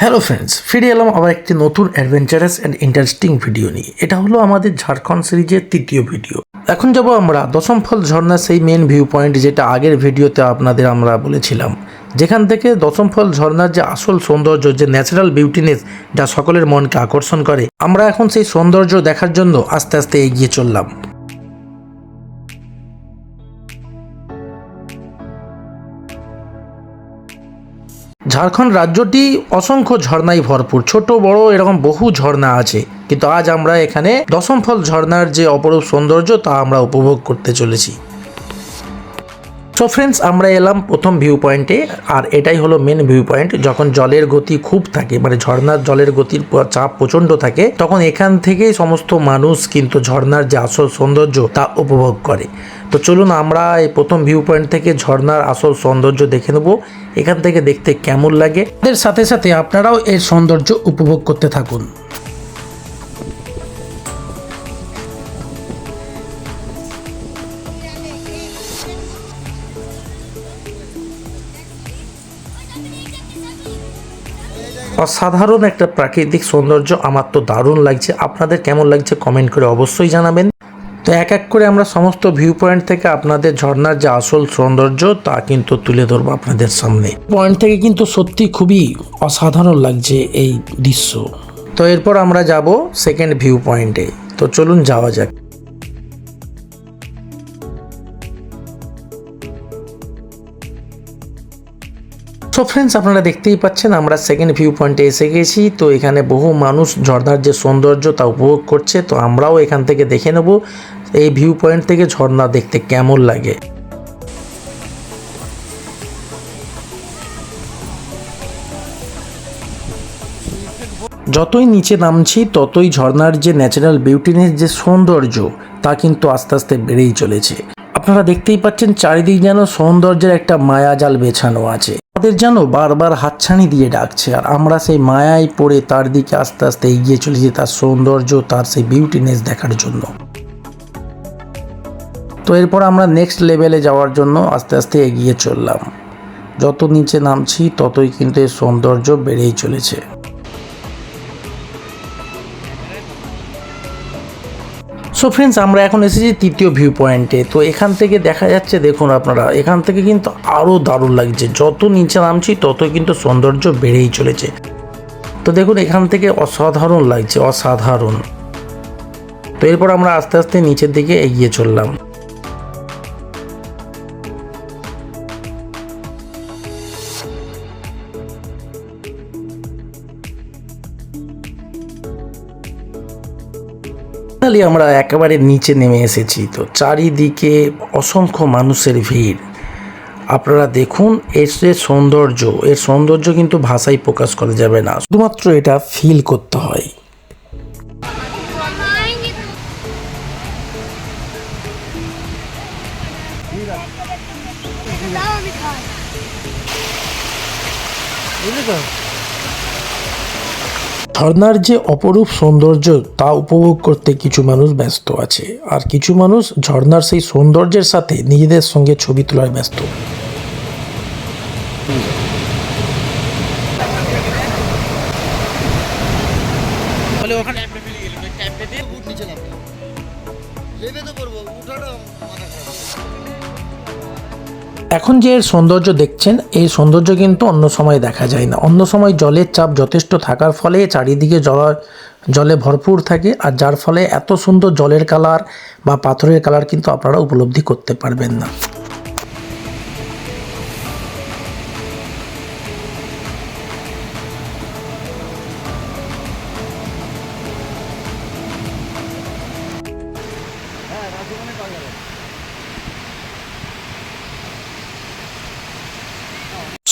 Hello friends, ফিরে এলাম আবার একটি নতুন অ্যাডভেঞ্চারাস অ্যান্ড ইন্টারেস্টিং ভিডিও নিয়ে। এটা হলো আমাদের ঝাড়খণ্ড সিরিজের তৃতীয় ভিডিও। এখন যাব আমরা দশমফল ঝর্ণা, সেই মেন ভিউ পয়েন্ট যেটা আগের ভিডিওতে আপনাদের আমরা বলেছিলাম, যেখান থেকে দশমফল ঝর্ণার যে আসল সৌন্দর্য, যে ন্যাচারাল বিউটিনেস যা সকলের মনকে আকর্ষণ করে, আমরা এখন সেই সৌন্দর্য দেখার জন্য আস্তে আস্তে এগিয়ে চললাম। ঝাড়খণ্ড রাজ্যটি অসংখ্য ঝর্ণায় ভরপুর, ছোট বড় এরকম বহু ঝর্ণা আছে, কিন্তু আজ আমরা এখানে দশমফল ঝর্ণার যে অপরূপ সৌন্দর্য তা আমরা উপভোগ করতে চলেছি। সো ফ্রেন্ডস, আমরা এলাম প্রথম ভিউ পয়েন্টে, আর এটাই হলো মেন ভিউ পয়েন্ট। যখন জলের গতি খুব থাকে, মানে ঝর্ণার জলের গতির চাপ প্রচণ্ড থাকে, তখন এখান থেকেই সমস্ত মানুষ কিন্তু ঝর্ণার যে আসল সৌন্দর্য তা উপভোগ করে। তো চলুন আমরা এই প্রথম ভিউ পয়েন্ট থেকে ঝর্ণার আসল সৌন্দর্য দেখে নেব, এখান থেকে দেখতে কেমন লাগে। এর সাথে সাথে আপনারাও এর সৌন্দর্য উপভোগ করতে থাকুন। অসাধারণ একটা প্রাকৃতিক সৌন্দর্য, আমার তো দারুণ লাগছে। আপনাদের কেমন লাগছে কমেন্ট করে অবশ্যই জানাবেন। তো এক এক করে আমরা সমস্ত ভিউ পয়েন্ট থেকে আপনাদের ঝর্ণার যে আসল সৌন্দর্য তা কিন্তু তুলে ধরবো আপনাদের সামনে। পয়েন্ট থেকে কিন্তু সত্যি খুবই অসাধারণ লাগছে এই দৃশ্য। তো এরপর আমরা যাব সেকেন্ড ভিউ পয়েন্টে। তো চলুন যাওয়া যাক। সো ফ্রেন্ডস, আপনারা দেখতেই পাচ্ছেন আমরা সেকেন্ড ভিউ পয়েন্টে এসে গেছি। তো এখানে বহু মানুষ ঝর্ণার যে সৌন্দর্য তা উপভোগ করছে। তো আমরাও এখান থেকে দেখে নেব এই ভিউ পয়েন্ট থেকে ঝর্ণা দেখতে কেমন লাগে। যতই নিচে নামছি ততই ঝর্ণার যে ন্যাচারাল বিউটিনেস, যে সৌন্দর্য তা কিন্তু আস্তে আস্তে বেড়েই চলেছে। আপনারা দেখতেই পাচ্ছেন চারিদিক যেন সৌন্দর্যের একটা মায়াজাল বেছানো আছে, আমাদের যেন বারবার হাতছানি দিয়ে ডাকছে, আর আমরা সেই মায়ায় পড়ে তার দিকে আস্তে আস্তে এগিয়ে চলেছি, তার সৌন্দর্য, তার সেই বিউটিনেস দেখার জন্য। তো এরপর আমরা নেক্সট লেভেলে যাওয়ার জন্য আস্তে আস্তে এগিয়ে চললাম। যত নিচে নামছি ততই কিন্তু এর সৌন্দর্য বেড়েই চলেছে। সো ফ্রেন্ডস, আমরা এখন এসেছি তৃতীয় ভিউ পয়েন্টে। তো এখান থেকে দেখা যাচ্ছে, দেখুন আপনারা, এখান থেকে কিন্তু আরও দারুণ লাগছে। যত নিচে নামছি ততই কিন্তু সৌন্দর্য বেড়েই চলেছে। তো দেখুন এখান থেকে অসাধারণ লাগছে, অসাধারণ। তো এরপর আমরা আস্তে আস্তে নিচের দিকে এগিয়ে চললাম। আমরা একেবারে নিচে নেমে এসেছি। তো চারিদিকে অসংখ্য মানুষের ভিড়। আপনারা দেখুন এর যে সৌন্দর্য, এর সৌন্দর্য কিন্তু ভাষায় প্রকাশ করা যাবে না, শুধুমাত্র এটা ফিল করতে হয়। ঝর্ণার যে অপরূপ সৌন্দর্য তা উপভোগ করতে কিছু মানুষ ব্যস্ত আছে, আর কিছু মানুষ ঝর্ণার সেই সৌন্দর্যের সাথে নিজেদের সঙ্গে ছবি তোলায় ব্যস্ত। এখন যে এর সৌন্দর্য দেখছেন, এই সৌন্দর্য কিন্তু অন্য সময় দেখা যায় না। অন্য সময় জলের চাপ যথেষ্ট থাকার ফলে চারিদিকে জলে ভরপুর থাকে, আর যার ফলে এত সুন্দর জলের কালার বা পাথরের কালার কিন্তু আপনারা উপলব্ধি করতে পারবেন না।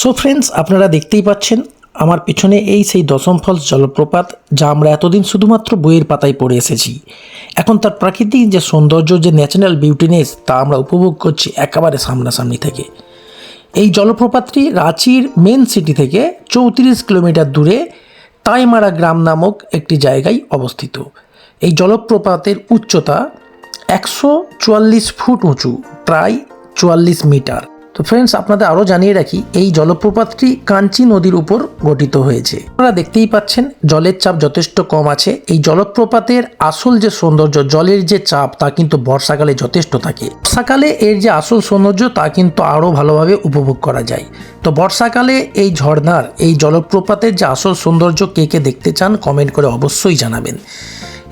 সো ফ্রেন্ডস, আপনারা দেখতেই পাচ্ছেন আমার পিছনে এই সেই দশমফল জলপ্রপাত, যা আমরা এতদিন শুধুমাত্র বইয়ের পাতায় পড়ে এসেছি। এখন তার প্রাকৃতিক যে সৌন্দর্য, যে ন্যাচারাল বিউটিনেস, তা আমরা উপভোগ করছি একেবারে সামনাসামনি থেকে। এই জলপ্রপাতটি রাঁচির মেন সিটি থেকে 34 কিলোমিটার দূরে তাইমারা গ্রাম নামক একটি জায়গায় অবস্থিত। এই জলপ্রপাতের উচ্চতা 144 ফুট উঁচু, প্রায় 44 মিটার। তো ফ্রেন্ডস, আপনাদের আরও জানিয়ে রাখি, এই জলপ্রপাতটি কাঞ্চি নদীর উপর গঠিত হয়েছে। আপনারা দেখতেই পাচ্ছেন জলের চাপ যথেষ্ট কম আছে। এই জলপ্রপাতের আসল যে সৌন্দর্য, জলের যে চাপ, তা কিন্তু বর্ষাকালে যথেষ্ট থাকে। বর্ষাকালে এর যে আসল সৌন্দর্য তা কিন্তু আরও ভালোভাবে উপভোগ করা যায়। তো বর্ষাকালে এই ঝর্ণার, এই জলপ্রপাতের যে আসল সৌন্দর্য কে কে দেখতে চান কমেন্ট করে অবশ্যই জানাবেন।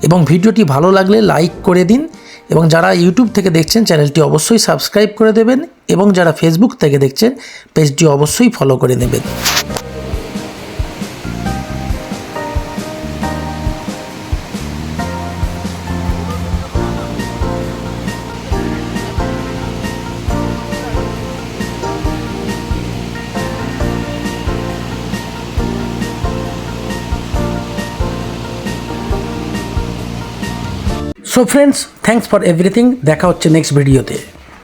এবং ভিডিওটি ভালো লাগলে লাইক করে দিন, এবং যারা ইউটিউব থেকে দেখছেন চ্যানেলটি অবশ্যই সাবস্ক্রাইব করে দেবেন, এবং যারা ফেসবুক থেকে দেখছেন পেজটি অবশ্যই ফলো করে নেবেন। So friends, thanks for everything. দেখা হচ্ছে নেক্সট ভিডিওতে।